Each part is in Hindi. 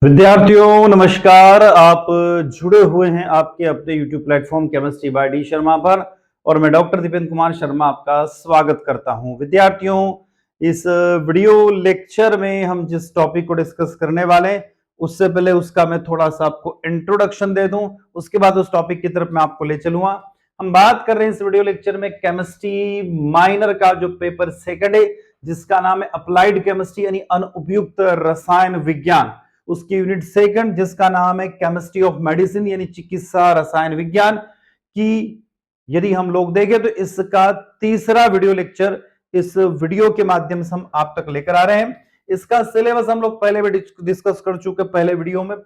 विद्यार्थियों नमस्कार। आप जुड़े हुए हैं आपके अपने YouTube platform chemistry bye D Sharma पर और मैं डॉक्टर दीपेंद्र कुमार शर्मा आपका स्वागत करता हूं। विद्यार्थियों, इस वीडियो लेक्चर में हम जिस टॉपिक को डिस्कस करने वाले हैं उससे पहले उसका मैं थोड़ा सा आपको इंट्रोडक्शन दे दूं, उसके बाद उस टॉपिक की तरफ मैं आपको ले चलूंगा। हम बात कर रहे हैं इस वीडियो लेक्चर में केमिस्ट्री माइनर का जो पेपर सेकंड है जिसका नाम है अप्लाइड केमिस्ट्री यानी अनुपयुक्त रसायन विज्ञान, उसकी यूनिट सेकंड जिसका नाम है केमिस्ट्री ऑफ मेडिसिन यानी चिकित्सा रसायन विज्ञान की। यदि हम लोग देखें तो इसका तीसरा वीडियो लेक्चर इस वीडियो के माध्यम से हम आप तक लेकर आ रहे हैं। इसका सिलेबस हम लोग पहले भी डिस्कस कर चुके, पहले वीडियो में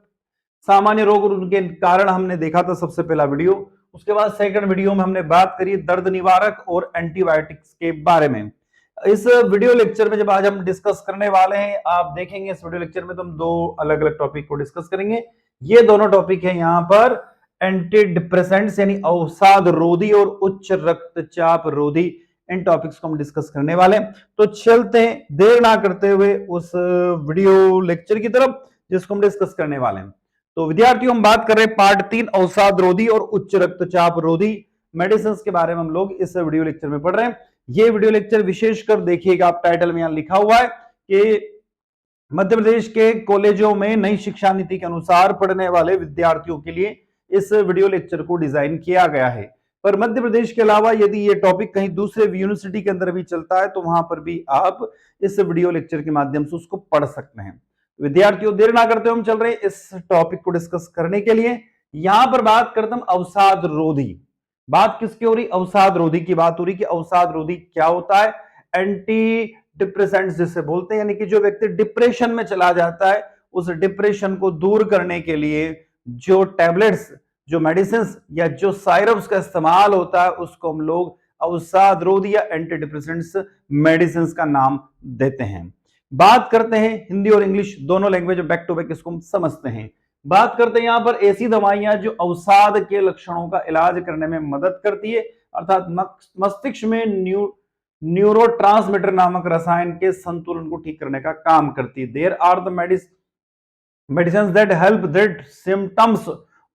सामान्य रोग और उनके कारण हमने देखा था सबसे पहला वीडियो। उसके बाद सेकंड वीडियो में हमने बात करी दर्द निवारक और एंटीबायोटिक्स के बारे में। इस वीडियो लेक्चर में जब आज हम डिस्कस करने वाले हैं, आप देखेंगे इस वीडियो लेक्चर में तो हम दो अलग अलग टॉपिक को डिस्कस करेंगे। ये दोनों टॉपिक है यहाँ पर एंटी डिप्रेसेंट्स यानी अवसाद रोधी और उच्च रक्तचाप रोधी, इन टॉपिक्स को हम डिस्कस करने वाले हैं। तो चलते हैं देर ना करते हुए उस वीडियो लेक्चर की तरफ जिसको हम डिस्कस करने वाले हैं। तो विद्यार्थियों, हम बात कर रहे हैं पार्ट 3 अवसाद रोधी और उच्च रक्तचाप रोधी मेडिसिन के बारे में हम लोग इस वीडियो लेक्चर में पढ़ रहे हैं। ये वीडियो लेक्चर विशेषकर देखिएगा, आप टाइटल में यहां लिखा हुआ है कि मध्य प्रदेश के कॉलेजों में नई शिक्षा नीति के अनुसार पढ़ने वाले विद्यार्थियों के लिए इस वीडियो लेक्चर को डिजाइन किया गया है। पर मध्य प्रदेश के अलावा यदि ये टॉपिक कहीं दूसरे यूनिवर्सिटी के अंदर भी चलता है तो वहां पर भी आप इस वीडियो लेक्चर के माध्यम से उसको पढ़ सकते हैं। विद्यार्थियों, देर ना करते हम चल रहे हैं इस टॉपिक को डिस्कस करने के लिए। यहां पर बात करते हम अवसाद रोधी। बात किसकी हो रही? अवसाद रोधी की बात हो रही कि अवसाद रोधी क्या होता है। एंटी डिप्रेसेंट्स जिसे बोलते हैं, यानी कि जो व्यक्ति डिप्रेशन में चला जाता है उस डिप्रेशन को दूर करने के लिए जो टैबलेट्स, जो मेडिसिन या जो साइरप्स का इस्तेमाल होता है उसको हम लोग अवसाद रोधी या एंटी डिप्रेसेंट्स मेडिसिन का नाम देते हैं। बात करते हैं हिंदी और इंग्लिश दोनों लैंग्वेज बैक टू बैक, इसको हम समझते हैं। बात करते हैं यहां पर ऐसी दवाइयां जो अवसाद के लक्षणों का इलाज करने में मदद करती है, अर्थात मस्तिष्क में न्यूरोट्रांसमीटर नामक रसायन के संतुलन को ठीक करने का काम करती है। There are the medicines that help that symptoms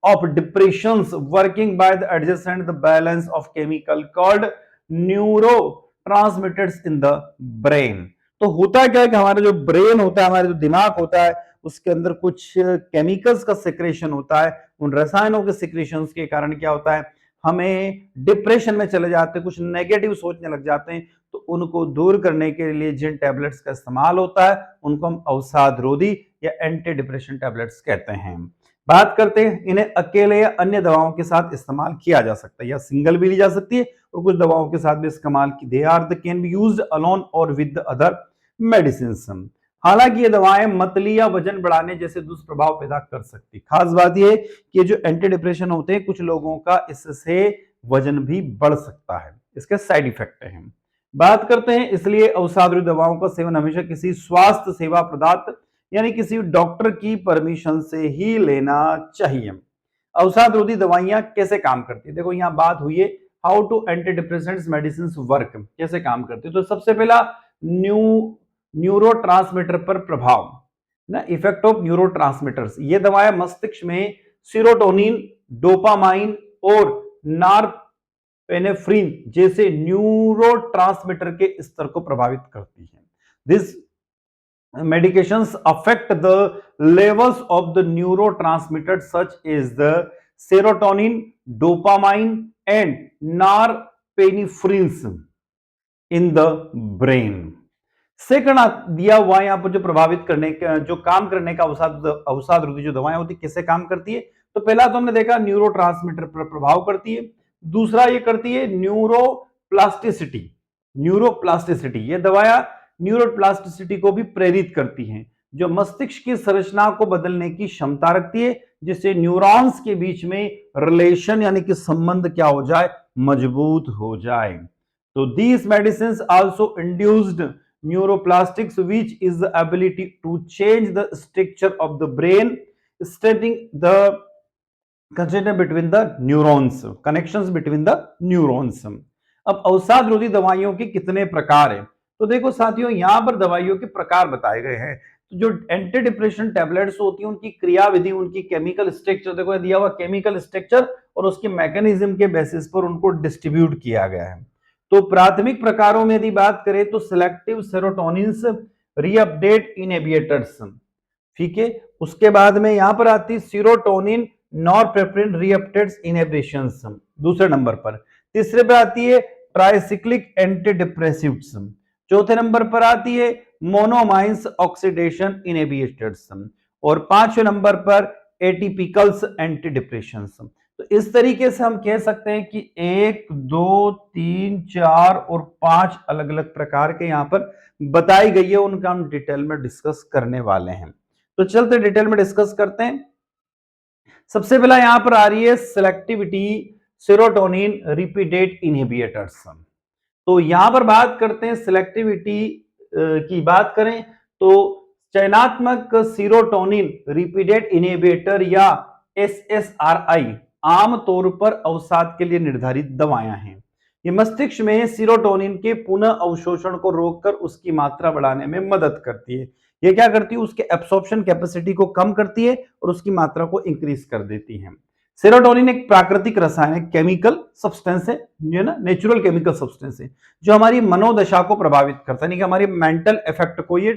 of depressions working by the adjacent the balance of chemical called neurotransmitters in the brain। तो होता क्या है कि हमारा जो ब्रेन होता है, हमारा जो दिमाग होता है, उसके अंदर कुछ केमिकल्स का सिक्रेशन होता है। उन रसायनों के सिक्रेशंस के कारण क्या होता है, हमें डिप्रेशन में चले जाते हैं, कुछ नेगेटिव सोचने लग जाते हैं। तो उनको दूर करने के लिए जिन टैबलेट्स का इस्तेमाल होता है उनको हम अवसाद रोधी या एंटी डिप्रेशन टैबलेट्स कहते हैं। बात करते हैं, इन्हें अकेले या अन्य दवाओं के साथ इस्तेमाल किया जा सकता है या सिंगल भी ली जा सकती है और कुछ दवाओं के साथ भी इस्तेमाल की। They are the can be used alone और विद अदर मेडिसिन। हालांकि ये दवाएं मतली या वजन बढ़ाने जैसे दुष्प्रभाव पैदा कर सकती। खास बात यह कि ये जो एंटी डिप्रेशन होते हैं कुछ लोगों का इससे वजन भी बढ़ सकता है, इसके साइड इफेक्ट हैं। बात करते हैं, इसलिए अवसाद रोधी दवाओं का सेवन हमेशा किसी स्वास्थ्य सेवा प्रदाता यानी किसी डॉक्टर की परमिशन से ही लेना चाहिए। अवसाद रोधी दवाइयां कैसे काम करती है? देखो यहां बात हुई है how to antidepressants medicine work, कैसे काम करती है। तो सबसे पहला न्यूरोट्रांसमीटर पर प्रभाव ना, इफेक्ट ऑफ न्यूरोट्रांसमीटर्स। ये दवाएं मस्तिष्क में सीरोटोनिन, डोपामाइन और नॉरपेनेफ्रिन जैसे न्यूरोट्रांसमीटर के स्तर को प्रभावित करती हैं। This medications affect the levels of the neurotransmitters such as the serotonin, dopamine and norepinephrine in the brain। Second दिया हुआ यहां पर जो प्रभावित करने का, जो काम करने का अवसाद रोधी जो दवाएं होती कैसे काम करती है। तो पहला तो हमने देखा न्यूरोट्रांसमीटर पर प्रभाव करती है। दूसरा ये करती है न्यूरोप्लास्टिसिटी। ये दवाएं न्यूरोप्लास्टिसिटी को भी प्रेरित करती हैं, जो मस्तिष्क की संरचना को बदलने की क्षमता रखती है, जिससे न्यूरॉन्स के बीच में रिलेशन यानी कि संबंध क्या हो जाए, मजबूत हो जाए। तो these medicines also induced neuroplastics, which is the ability to change the structure of the brain, strengthening the connection between the neurons। अब अवसाद रोधी दवाइयों के कितने प्रकार हैं? तो देखो साथियों, यहां पर दवाइयों के प्रकार बताए गए हैं। तो जो एंटी डिप्रेशन टैबलेट्स होती हैं उनकी क्रियाविधि, उनकी केमिकल स्ट्रक्चर देखो दिया हुआ केमिकल स्ट्रक्चर और उसके मैकेनिज्म के बेसिस पर उनको डिस्ट्रीब्यूट किया गया है। तो प्राथमिक प्रकारों में यदि बात करें तो सिलेक्टिव सेरोटोनिन रीअपडेट इनहिबिटर्स, ठीक है। उसके बाद में यहां पर आती है सीरोटोनिन नॉरपेप्रिन रीअपटेट्स इनहिबिशंस दूसरे नंबर पर। तीसरे पर आती है ट्राइसिक्लिक एंटी डिप्रेसिव्स। चौथे नंबर पर आती है मोनोमाइंस ऑक्सीडेशन इनहिबिटर्स और पांचवें नंबर पर एटिपिकल्स एंटी डिप्रेशंस। तो इस तरीके से हम कह सकते हैं कि 1 2 3 4 और 5 अलग अलग प्रकार के यहां पर बताई गई है, उनका हम डिटेल में डिस्कस करने वाले हैं। तो चलते डिटेल में डिस्कस करते हैं। सबसे पहला यहां पर आ रही है सिलेक्टिविटी सेरोटोनिन रिपीडेट इनहिबिटर्स। तो यहां पर बात करते हैं सिलेक्टिविटी की बात करें तो चयनात्मक सीरोटोनिन रिपीडेट इनहिबिटर या एसएसआरआई आमतौर पर अवसाद के लिए निर्धारित दवाएं हैं। ये मस्तिष्क में सीरोटोनिन के पुनः अवशोषण को रोककर उसकी मात्रा बढ़ाने में मदद करती है। ये क्या करती है, उसके एब्सॉर्प्शन कैपेसिटी को कम करती है और उसकी मात्रा को इंक्रीज कर देती है। सेरोटोनिन एक प्राकृतिक रसायन है, केमिकल सब्सटेंस है, जो ना नेचुरल केमिकल सब्सटेंस है, जो हमारी मनोदशा को प्रभावित करता है, यानी कि हमारी मेंटल इफेक्ट को ये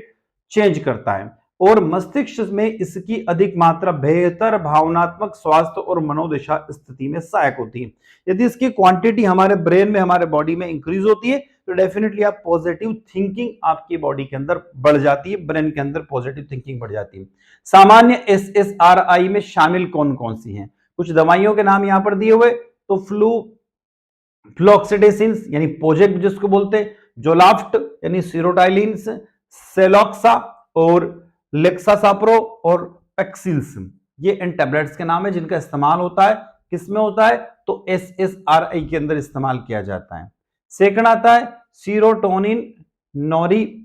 चेंज करता है और मस्तिष्क में इसकी अधिक मात्रा बेहतर भावनात्मक स्वास्थ्य और मनोदशा स्थिति में सहायक होती है। यदि इसकी क्वांटिटी हमारे ब्रेन में, हमारे बॉडी में इंक्रीज होती है तो डेफिनेटली आप पॉजिटिव थिंकिंग आपकी बॉडी के अंदर बढ़ जाती है, ब्रेन के अंदर पॉजिटिव थिंकिंग बढ़ जाती है। सामान्य एसएसआरआई में शामिल कौन कौन सी हैं, कुछ दवाइयों के नाम यहां पर दिए हुए, तो फ्लोक्सिडेसिन यानी पोजेक जिसको बोलते हैं, जोलाफ्ट यानी सीरोटाइलिन्स, सेलोक्सा और लेक्सासाप्रो और पेक्सिल्स, ये इन टैबलेट्स के नाम है जिनका इस्तेमाल होता है, किसमें होता है तो एसएसआरआई के अंदर इस्तेमाल किया जाता है। सेकंड आता है सीरोटोनिन नॉरपेनेफ्राइन्स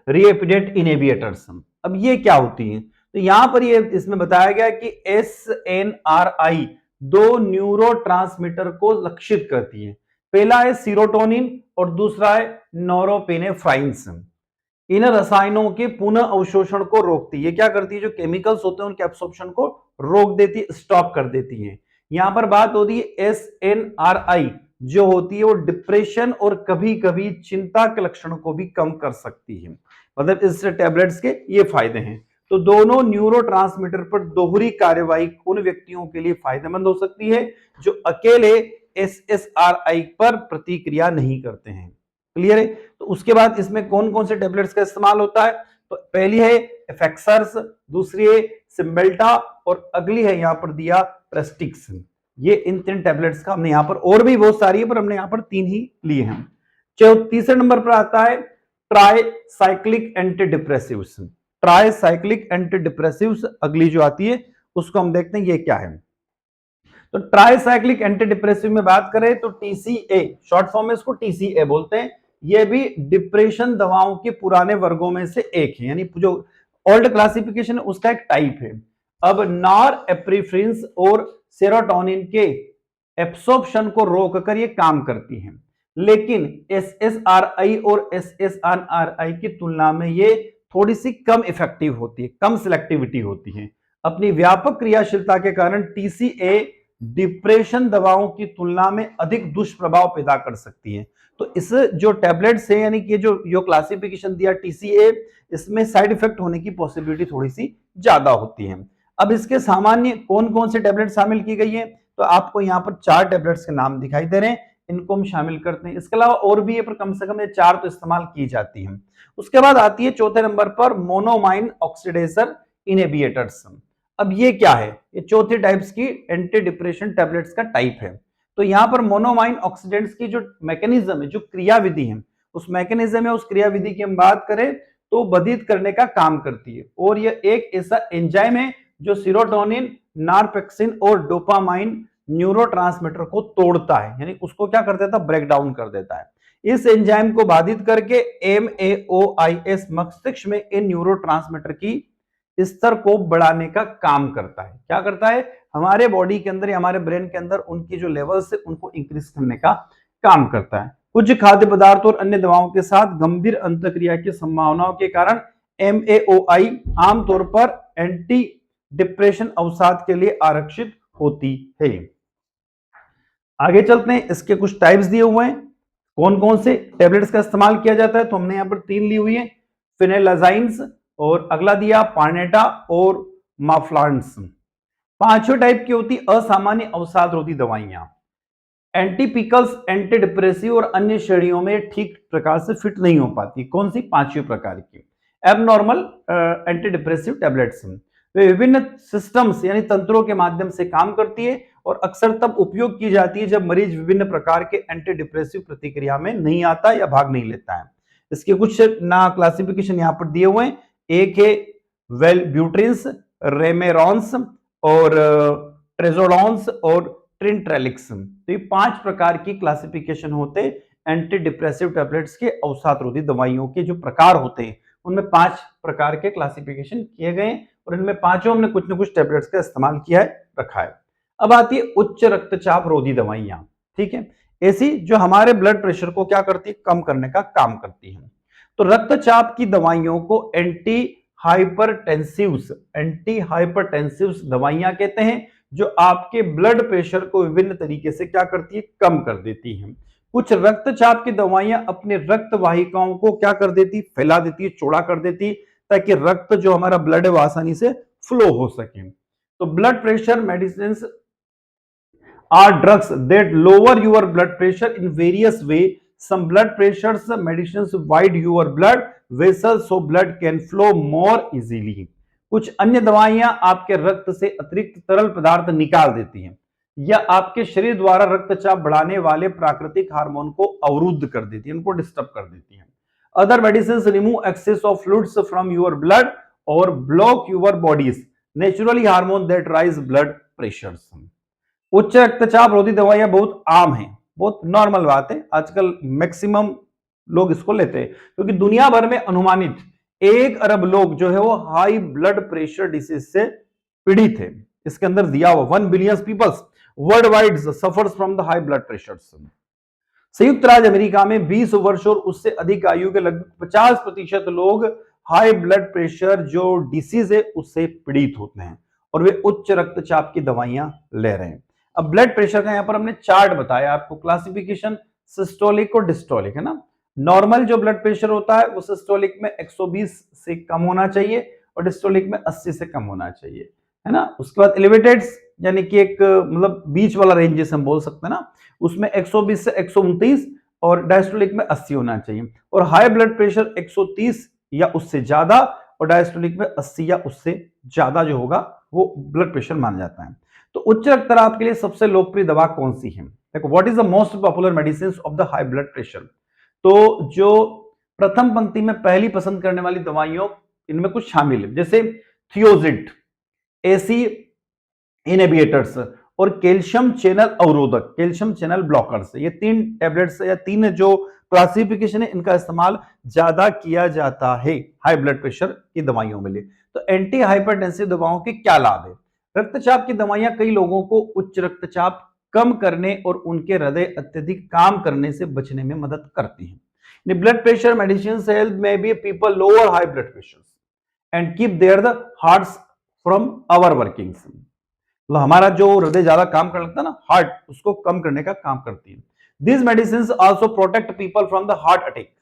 रीएपिडेट इनहिबिटर्स। अब ये क्या होती है, तो यहां पर ये इसमें बताया गया कि एसएनआरआई दो न्यूरोट्रांसमीटर को लक्षित करती है। पहला है सीरोटोनिन और दूसरा है नॉरपेनेफ्राइन्स। इन रसायनों के पुनः अवशोषण को रोकती है। ये क्या करती है, जो केमिकल्स होते हैं उनके एब्सॉर्प्शन को रोक देती है, स्टॉप कर देती है। यहां पर बात होती है एसएनआरआई जो होती है वो डिप्रेशन और कभी कभी चिंता के लक्षणों को भी कम कर सकती है। मतलब इस टैबलेट्स के ये फायदे हैं। तो दोनों न्यूरोट्रांसमीटर पर दोहरी कार्यवाही उन व्यक्तियों के लिए फायदेमंद हो सकती है जो अकेले एसएसआरआई पर प्रतिक्रिया नहीं करते हैं। क्लियर है। तो उसके बाद इसमें कौन कौन से टैबलेट्स का इस्तेमाल होता है, तो पहली है एफेक्सर्स, दूसरी है सिम्बेल्टा और अगली है यहां पर दिया प्रेस्टिक्स। ये इन 3 टैबलेट्स का हमने यहां पर, और भी बहुत सारी है पर हमने यहां पर 3 ही लिए हैं। तीसरे नंबर पर आता है ट्राइसाइक्लिक एंटी डिप्रेसिव्स। ट्राइसाइक्लिक एंटी डिप्रेसिव्स अगली जो आती है उसको हम देखते हैं ये क्या है। तो ट्राइसाइक्लिक एंटी डिप्रेसिव में बात करें तो टीसीए, शॉर्ट फॉर्म में इसको टीसीए बोलते हैं। ये भी डिप्रेशन दवाओं के पुराने वर्गों में से एक है, यानी जो ओल्ड क्लासिफिकेशन है उसका एक टाइप है। अब नॉरएपिनेफ्रिन और सेरोटोनिन के एब्सॉर्प्शन को रोककर ये काम करती हैं, लेकिन एसएसआरआई और एसएसआरआई की तुलना में ये थोड़ी सी कम इफेक्टिव होती है, कम सिलेक्टिविटी होती है। अपनी व्यापक क्रियाशीलता के कारण टीसीए डिप्रेशन दवाओं की तुलना में अधिक दुष्प्रभाव पैदा कर सकती है। तो इस जो टैबलेट्स है, यानी कि जो क्लासिफिकेशन दिया टीसीए, इसमें साइड इफेक्ट होने की पॉसिबिलिटी थोड़ी सी ज्यादा होती है। अब इसके सामान्य कौन कौन से टैबलेट शामिल की गई है, तो आपको यहाँ पर 4 टैबलेट्स के नाम दिखाई दे रहे हैं, इनको हम शामिल करते हैं। इसके अलावा और भी है पर कम से कम ये 4 तो इस्तेमाल की जाती है। उसके बाद आती है चौथे नंबर पर मोनोमाइन ऑक्सीडेशन इनहिबिटर्स। अब ये क्या है, ये चौथे टाइप्स की एंटी डिप्रेशन टैबलेट्स का टाइप है। तो यहां पर मोनोमाइन ऑक्सीडेंट्स की जो मैकेनिज्म है, जो क्रियाविधि है, उस मैकेनिज्म है, उस क्रियाविधि की हम बात करें तो बाधित करने का काम करती है। और यह एक ऐसा एंजाइम है जो सीरोटोनिन, नॉरपेक्सिन और डोपामाइन न्यूरोट्रांसमीटर को तोड़ता है, यानी उसको क्या कर देता है, ब्रेक डाउन कर देता है। इस एंजाइम को बाधित करके एमएओआईएस मस्तिष्क में इन न्यूरोट्रांसमीटर की स्तर को बढ़ाने का काम करता है। क्या करता है, हमारे बॉडी के अंदर या हमारे ब्रेन के अंदर उनकी जो लेवल्स है उनको इंक्रीज करने का काम करता है। कुछ खाद्य पदार्थों और अन्य दवाओं के साथ गंभीर अंतःक्रिया की संभावनाओं के कारण MAOI आमतौर पर एंटी डिप्रेशन अवसाद के लिए आरक्षित होती है। आगे चलते हैं, इसके कुछ टाइप्स दिए हुए हैं, कौन कौन से टेबलेट्स का इस्तेमाल किया जाता है। तो हमने यहां पर 3 ली हुई है, फिनेलाजाइंस, और अगला दिया पार्नेटा और माफ्लांस। पांचों टाइप की होती असामान्य अवसाद रोधी दवाइयां, एंटीपिकल्स, एंटी डिप्रेसिव और अन्य श्रेणियों में ठीक प्रकार से फिट नहीं हो पाती। कौन सी? पांचवी प्रकार की एबनॉर्मल एंटी डिप्रेसिव टेबलेट्स। वे विभिन्न सिस्टम्स यानी तंत्रों के माध्यम से काम करती है और अक्सर तब उपयोग की जाती है जब मरीज विभिन्न प्रकार के एंटी डिप्रेसिव प्रतिक्रिया में नहीं आता या भाग नहीं लेता है। इसके कुछ ना क्लासिफिकेशन यहाँ पर दिए हुए हैं। एक है वेलब्यूट्रिन्स, रेमेरॉन्स और ट्रेजोडॉन्स और ट्रिंट्रेलिक्स। तो ये 5 प्रकार की क्लासिफिकेशन होते हैं एंटी डिप्रेसिव टैबलेट्स के अवसाद रोधी दवाइयों के जो प्रकार होते हैं उनमें 5 प्रकार के क्लासिफिकेशन किए गए और इनमें पांचों हमने कुछ न कुछ टैबलेट्स का इस्तेमाल किया है, रखा है। अब आती है उच्च रक्तचाप रोधी दवाइयां, ठीक है, ऐसी जो हमारे ब्लड प्रेशर को क्या करती है? कम करने का काम करती है। तो रक्तचाप की दवाइयों को एंटी हाइपरटेंसिव्स दवाइयां कहते हैं, जो आपके ब्लड प्रेशर को विभिन्न तरीके से क्या करती है? कम कर देती है। कुछ रक्तचाप की दवाइयां अपने रक्त वाहिकाओं को क्या कर देती? फैला देती है, चौड़ा कर देती, ताकि रक्त जो हमारा ब्लड है वो आसानी से फ्लो हो सके। तो blood pressure medicine are drugs that lower your blood pressure in various ways. Some blood pressure medicines widen your blood vessels so blood can flow more easily. कुछ अन्य दवाइयां आपके रक्त से अतिरिक्त तरल पदार्थ निकाल देती हैं या आपके शरीर द्वारा रक्तचाप बढ़ाने वाले प्राकृतिक हार्मोन को अवरुद्ध कर देती है, उनको डिस्टर्ब कर देती हैं। Other medicines remove excess of fluids from your blood or block your body's naturally hormone that rise blood pressures. उच्च रक्तचाप रोधी दवाइयां बहुत आम हैं, बहुत नॉर्मल बात है, आजकल मैक्सिमम लोग इसको लेते हैं क्योंकि दुनिया भर में अनुमानित 1 अरब लोग जो है वो हाई ब्लड प्रेशर डिसीज से पीड़ित है। इसके अंदर दिया हुआ 1 billion peoples worldwide suffers from the high blood pressure. संयुक्त राज्य अमेरिका में 20 वर्ष और उससे अधिक आयु के लगभग 50% लोग हाई ब्लड प्रेशर जो डिसीज है उससे पीड़ित होते हैं और वे उच्च रक्तचाप की दवाइयां ले रहे हैं। अब ब्लड प्रेशर का यहां पर हमने चार्ट बताया आपको, क्लासिफिकेशन सिस्टोलिक और डिस्टोलिक है ना। नॉर्मल जो ब्लड प्रेशर होता है वो सिस्टोलिक में 120 से कम होना चाहिए और डिस्टोलिक में 80 से कम होना चाहिए, है ना। उसके बाद एलिवेटेड यानी कि एक मतलब बीच वाला रेंज जैसे हम बोल सकते हैं ना, उसमें 120 से 129 और डायस्टोलिक में 80 होना चाहिए। और हाई ब्लड प्रेशर 130 या उससे ज्यादा और डायस्टोलिक में 80 या उससे ज्यादा जो होगा वो ब्लड प्रेशर माना जाता है। तो उच्च रक्तचाप के लिए सबसे लोकप्रिय दवा कौन सी है? देखो, what is the most popular medicine of the high blood pressure. तो जो प्रथम पंक्ति में पहली पसंद करने वाली दवाइयों इनमें कुछ शामिल है, जैसे थियोजिड, एसी इनहिबिटर्स और कैल्शियम चैनल अवरोधक, कैल्शियम चैनल ब्लॉकर्स। ये 3 टैबलेट्स या 3 जो क्लासिफिकेशन है इनका इस्तेमाल ज्यादा किया जाता है हाई ब्लड प्रेशर की दवाइयों में। तो एंटी हाइपरटेंसिव दवाओं के क्या लाभ है? रक्तचाप की दवाइयां कई लोगों को उच्च रक्तचाप कम करने और उनके हृदय अत्यधिक काम करने से बचने में मदद करती हैं। ब्लड प्रेशर मेडिसिन हेल्प में be people lower high blood pressure and keep their the hearts from our workings. मतलब हमारा जो हृदय ज्यादा काम करने लगता है ना, हार्ट, उसको कम करने का काम करती है। This medicine also protect people from the heart attack.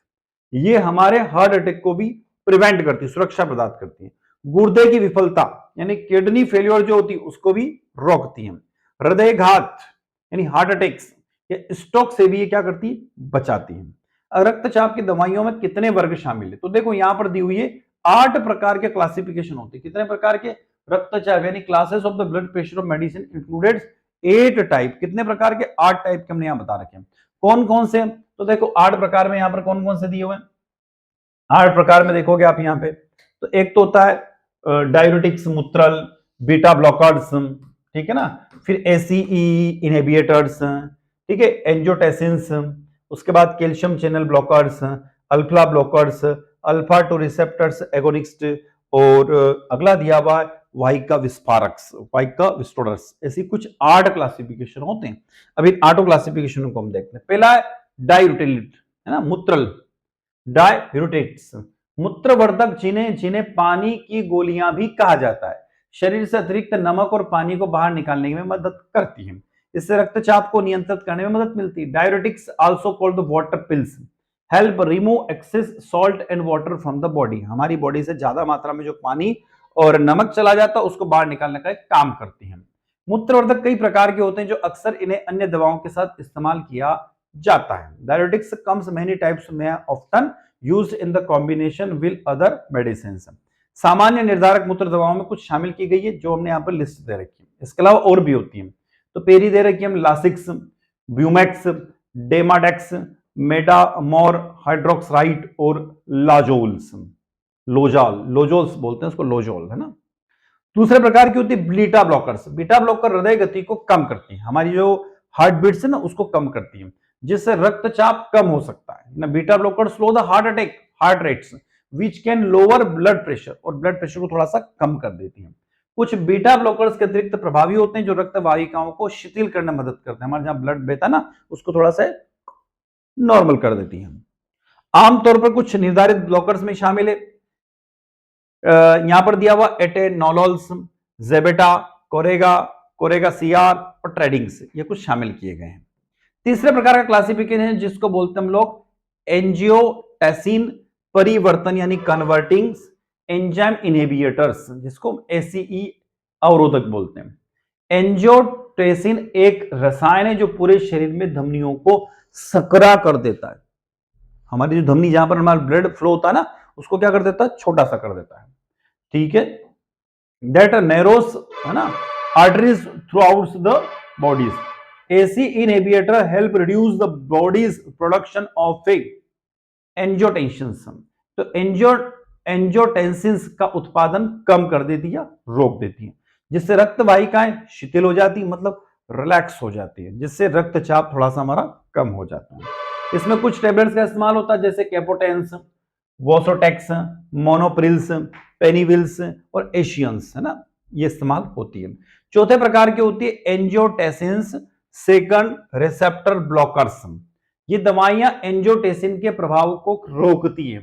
ये हमारे हार्ट अटैक को भी प्रिवेंट करती है, सुरक्षा प्रदान करती है। गुर्दे की विफलता यानी किडनी फेलियर जो होती है उसको भी रोकती है। हृदय घात यानी हार्ट अटैक्स या स्ट्रोक से भी ये क्या करती है? बचाती है। रक्तचाप की दवाइयों में कितने वर्ग शामिल है? तो देखो यहां पर दी हुई है 8 प्रकार के क्लासिफिकेशन होते हैं। कितने प्रकार के? रक्तचाप यानी classes of the blood pressure of medicine included 8 type. कितने प्रकार के? 8 टाइप के हमने यहां बता रखे हैं। कौन कौन से? तो देखो 8 प्रकार में यहां पर कौन कौन से दिए हुए हैं? 8 प्रकार में देखोगे आप यहां पे, तो एक तो होता है डाययूरेटिक्स, मूत्रल, बीटा ब्लॉकर्स, ठीक है ना, फिर एसीई इनहिबिटर्स, ठीक है, एंजियोटेंसिन्स, उसके बाद calcium channel blockers, alpha blockers, alpha two receptors agonist, और अगला दिया हुआ है वाहिका विस्फारक्स, वाहिका विस्टोडर्स। ऐसी कुछ 8 क्लासिफिकेशन होते हैं। अभी 8 क्लासिफिकेशन को हम देखते हैं। पहला है डाययूरेटिक, है ना, मूत्रल, डाययूरेटिक्स, मूत्रवर्धक जिन्हें जिन्हें पानी की गोलियां भी कहा जाता है, शरीर से अतिरिक्त नमक और पानी को बाहर निकालने में मदद करती है। इससे रक्तचाप को नियंत्रित करने में मदद मिलती है। Diuretics also called the water pills help remove excess salt and water from the body. हमारी बॉडी से ज्यादा मात्रा में जो पानी और नमक चला जाता है उसको बाहर निकालने का एक काम करती है। मूत्रवर्धक कई प्रकार के होते हैं जो अक्सर इन्हें अन्य दवाओं के साथ इस्तेमाल किया जाता है। डाययूरेटिक्स कम्स मेनी टाइप्स में often used in the combination with other medicines. सामान्य निर्धारक मूत्र दवाओं में कुछ शामिल की गई है जो हमने यहाँ पर लिस्ट दे रखी है। इसके अलावा और भी होती है, तो पेरी दे रखी है लासिक्स, ब्यूमैक्स, डेमाडेक्स, मेटामोर हाइड्रोक्साइड और लाजोल्स, लोजोल्स बोलते हैं उसको, लोजोल, है ना। दूसरे प्रकार की होती है बीटा ब्लॉकर्स। बीटा ब्लॉकर हृदय गति को कम करती है, हमारी जो हार्ट बीट्स है ना उसको कम करती है, जिससे रक्तचाप कम हो सकता है ना। Beta blocker slow the heart rates which can lower blood pressure, और ब्लड प्रेशर को थोड़ा सा कम कर देती है। कुछ बीटा ब्लॉकर्स के अतिरिक्त प्रभावी होते हैं जो रक्त वाहिकाओं को शिथिल करने में मदद करते हैं, हमारे जहां ब्लड बहता ना उसको थोड़ा सा नॉर्मल कर देती है। आमतौर पर कुछ निर्धारित ब्लॉकर्स में शामिल है, यहां पर दिया हुआ एटेनोलोल्स, जेबेटा, कोरेगा सीआर और ट्रेडिंग्स, ये कुछ शामिल किए गए हैं। तीसरे प्रकार का क्लासिफिकेशन है जिसको बोलते हैं हम लोग एंजियोटेंसिन परिवर्तन यानी कन्वर्टिंग एंजाइम इनहिबिटर्स, जिसको एसीई अवरोधक बोलते हैं। एंजियोटेंसिन एक रसायन है जो पूरे शरीर में धमनियों को सकरा कर देता है। हमारी जो धमनी जहां पर हमारा ब्लड फ्लो होता है ना उसको क्या कर देता है, छोटा सा कर देता है, ठीक है। दैट नैरोस, है ना, arteries through out the bodies. AC inhibitor help reduce the bodies production of angiotensin. तो एंजियोटेंसिन का उत्पादन कम कर देती है, रोक देती है, जिससे रक्त वाहिकाएं शिथिल हो जाती, मतलब रिलैक्स हो जाती है, जिससे रक्तचाप थोड़ा सा हमारा कम हो जाता है। इसमें कुछ टेबलेट्स का इस्तेमाल होता है जैसे कैपोटेंस, वोसोटेक्स, मोनोप्रिल्स, पेनिविल्स और एशियंस, है ना, ये इस्तेमाल होती है। चौथे प्रकार की होती है एंजियोटेंसिन सेकंड रिसेप्टर ब्लॉकर्स। ये दवाइयां एंजियोटेंसिन के प्रभाव को रोकती है।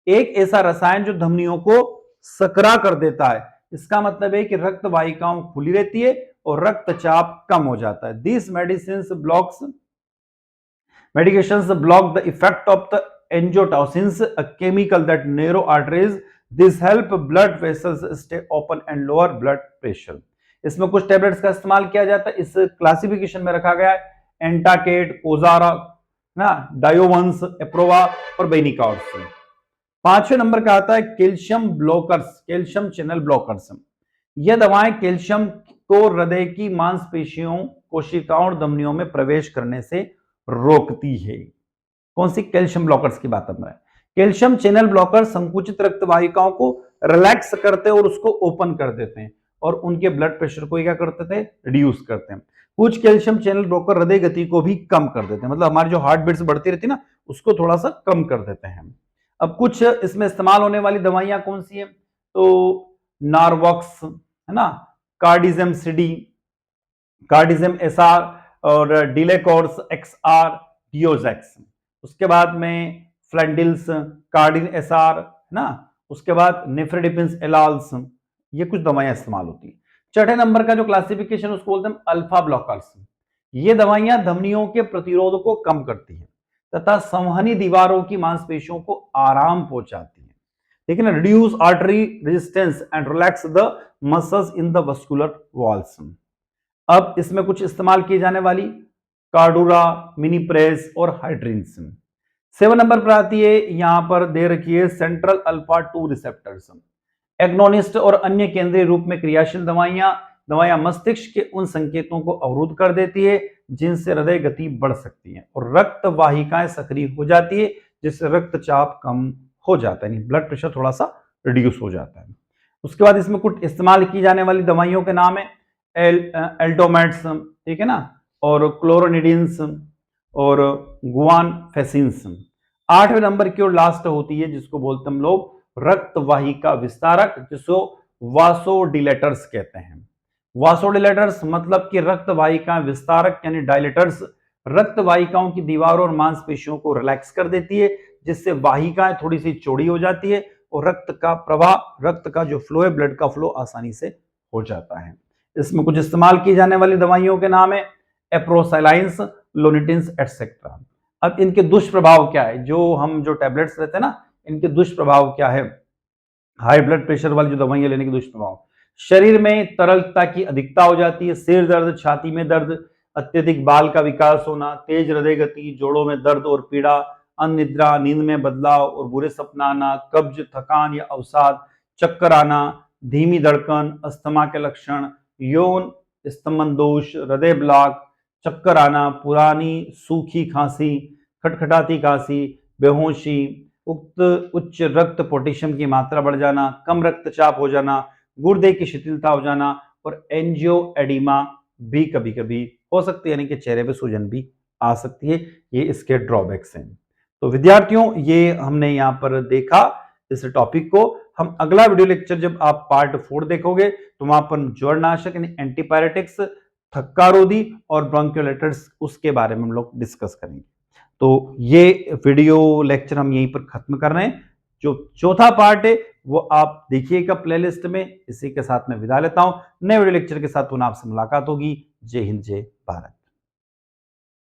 एक ऐसा रसायन जो धमनियों को सकरा कर देता है, इसका मतलब है कि रक्त वाहिकाओं खुली रहती है और रक्तचाप कम हो जाता है। This medications block the effect of the angiotensins, a chemical that narrow arteries. This help blood vessels stay open and lower blood pressure. इसमें कुछ टेबलेट्स का इस्तेमाल किया जाता है, इस क्लासिफिकेशन में रखा गया है एंटाकेट, कोजारा, ना, डायोवंस, एप्रोवा और बेनिकार्स। पांचवें नंबर का आता है calcium blockers, calcium channel blockers. यह दवाएं कैल्शियम को हृदय की मांसपेशियों, कोशिकाओं और धमनियों में प्रवेश करने से रोकती है। कौन सी? कैल्शियम ब्लॉकर्स की बात कर रहे हैं। कैल्शियम चैनल ब्लॉकर संकुचित रक्त वाहिकाओं को रिलैक्स करते हैं और उसको ओपन कर देते हैं और उनके ब्लड प्रेशर को क्या करते थे, रिड्यूस करते हैं। कुछ कैल्शियम चैनल ब्लॉकर हृदय गति को भी कम कर देते हैं, मतलब हमारी जो हार्ट बीट्स बढ़ती रहती है ना उसको थोड़ा सा कम कर देते हैं। अब कुछ इसमें इस्तेमाल होने वाली दवाइयां कौन सी है, तो नार्वॉक्स, है ना, कार्डिजम सीडी, कार्डिजम एसआर और डिलेकोर्स एक्सआर, डियोजेक्स। उसके बाद में फ्लेंडिल्स, कार्डिन एसआर, है ना, उसके बाद नेफ्रेडिपिन्स एलाल्स, ये कुछ दवाइयां इस्तेमाल होती है। चौथे नंबर का जो क्लासिफिकेशन उसको बोलते हैं अल्फा ब्लॉकर्स। ये दवाइयां धमनियों के प्रतिरोध को कम करती है तथा संवहनी दीवारों की मांसपेशियों को आराम पहुंचाती है, ठीक है ना, reduce artery resistance and relax the muscles in the vascular walls. अब इसमें कुछ इस्तेमाल की जाने वाली कार्डुरा, मिनीप्रेस और हाइड्रिन्स। 7 नंबर पर आती है, यहां पर दे रखी है सेंट्रल अल्फा 2 रिसेप्टर्स, एग्नोनिस्ट और अन्य केंद्रीय रूप में क्रियाशील दवाइयां मस्तिष्क के उन संकेतों को अवरुद्ध कर देती है जिनसे हृदय गति बढ़ सकती है और रक्त वाहिकाएं सक्रिय हो जाती है, जिससे रक्तचाप कम हो जाता है, ब्लड प्रेशर थोड़ा सा रिड्यूस हो जाता है। उसके बाद इसमें कुछ इस्तेमाल की जाने वाली दवाइयों के नाम है एल्टोमेट्स, ठीक है ना, और क्लोरोनिडिन्स और गुआनफेसिन्स। 8वें नंबर की और लास्ट होती है जिसको बोलते हम लोग रक्त वाहिका विस्तारक, जिसको वासोडिलेटर्स कहते हैं। वासोडिलेटर्स मतलब कि रक्त वाहिका विस्तारक यानी डायलेटर्स रक्त वाहिकाओं की दीवारों और मांसपेशियों को रिलैक्स कर देती है, जिससे वाहिकाएं थोड़ी सी चौड़ी हो जाती है और रक्त का प्रवाह, रक्त का जो फ्लो है, ब्लड का फ्लो आसानी से हो जाता है। इसमें कुछ इस्तेमाल की जाने वाली दवाइयों के नाम है एप्रोसाइलाइंस, लोनिटिन्स एटसेट्रा। अब इनके दुष्प्रभाव क्या है, जो टैबलेट्स रहते हैं ना, इनके दुष्प्रभाव क्या है? हाई ब्लड प्रेशर वाली जो दवाइयां लेने के दुष्प्रभाव, शरीर में तरलता की अधिकता हो जाती है, सिर दर्द, छाती में दर्द, अत्यधिक बाल का विकास होना, तेज हृदय गति, जोड़ों में दर्द और पीड़ा, अनिद्रा, नींद में बदलाव और बुरे सपना आना, कब्ज, थकान या अवसाद, चक्कर आना, धीमी धड़कन, अस्थमा के लक्षण, यौन स्तंभन दोष, हृदय ब्लॉक, चक्कर आना, पुरानी सूखी खांसी, खटखटाती खांसी, बेहोशी, उच्च रक्त पोटेशियम की मात्रा बढ़ जाना, कम रक्तचाप हो जाना, गुर्दे की शिथिलता हो जाना और एंजियोएडिमा भी कभी कभी हो सकती है, यानी कि चेहरे पे सूजन भी आ सकती है। ये इसके ड्रॉबैक्स हैं। तो विद्यार्थियों, ये हमने यहाँ पर देखा इस टॉपिक को। हम अगला वीडियो लेक्चर जब आप पार्ट 4 देखोगे तो वहां पर ज्वरनाशक यानी एंटीपायरेटिक्स, थक्का रोधी और ब्रोंकियोलाइटिस, उसके बारे में हम लोग डिस्कस करेंगे। तो ये वीडियो लेक्चर हम यहीं पर खत्म कर रहे हैं। जो चौथा पार्ट है वो आप देखिएगा प्लेलिस्ट में। इसी के साथ मैं विदा लेता हूं। नए वीडियो लेक्चर के साथ पुनः आपसे मुलाकात होगी। जय हिंद, जय भारत।